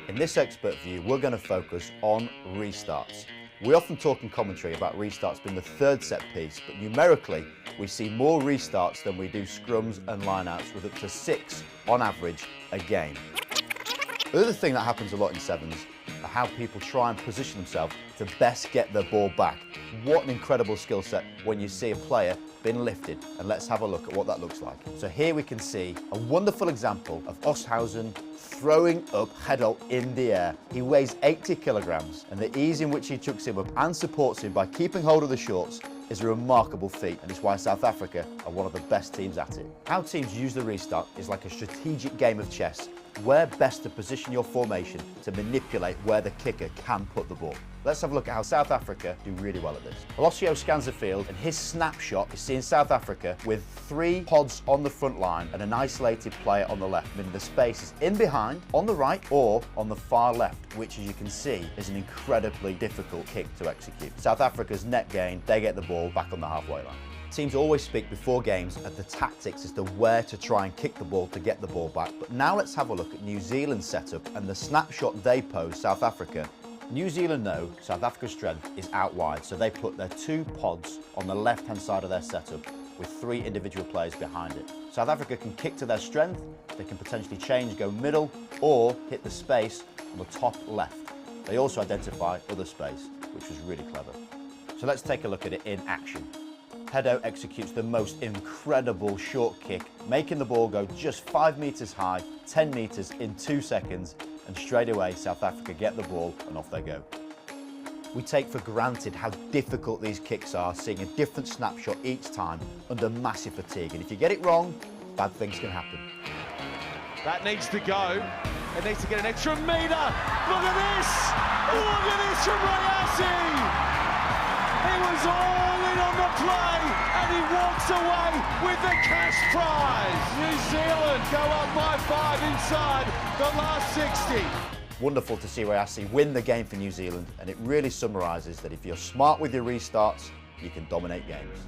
In this expert view, we're going to focus on restarts. We often talk in commentary about restarts being the third set piece, but numerically, we see more restarts than we do scrums and lineouts, with up to 6 on average a game. The other thing that happens a lot in sevens are how people try and position themselves to best get their ball back. What an incredible skill set when you see a player being lifted, and let's have a look at what that looks like. So here we can see a wonderful example of Osthausen throwing up Hedl in the air. He weighs 80 kilograms, and the ease in which he chucks him up and supports him by keeping hold of the shorts is a remarkable feat, and it's why South Africa are one of the best teams at it. How teams use the restart is like a strategic game of chess, where best to position your formation to manipulate where the kicker can put the ball. Let's have a look at how South Africa do really well at this. Olosio scans the field, and his snapshot is seeing South Africa with 3 pods on the front line and an isolated player on the left, meaning the space is in behind, on the right, or on the far left, which, as you can see, is an incredibly difficult kick to execute. South Africa's net gain, they get the ball back on the halfway line. Teams always speak before games at the tactics as to where to try and kick the ball to get the ball back. But now let's have a look at New Zealand's setup and the snapshot they pose South Africa. New Zealand know South Africa's strength is out wide, so they put their 2 pods on the left-hand side of their setup with 3 individual players behind it. South Africa can kick to their strength, they can potentially change, go middle, or hit the space on the top left. They also identify other space, which was really clever. So let's take a look at it in action. Hedl executes the most incredible short kick, making the ball go just 5 metres high, 10 metres in 2 seconds, and straight away South Africa get the ball and off they go. We take for granted how difficult these kicks are, seeing a different snapshot each time under massive fatigue, and if you get it wrong, bad things can happen. That needs to go. It needs to get an extra metre. Look at this! Look at this from Rayassi! He was all in on the play, and he walks away with the cash prize. New Zealand go up by 5 inside the last 60. Wonderful to see Rayassi win the game for New Zealand, and it really summarises that if you're smart with your restarts, you can dominate games.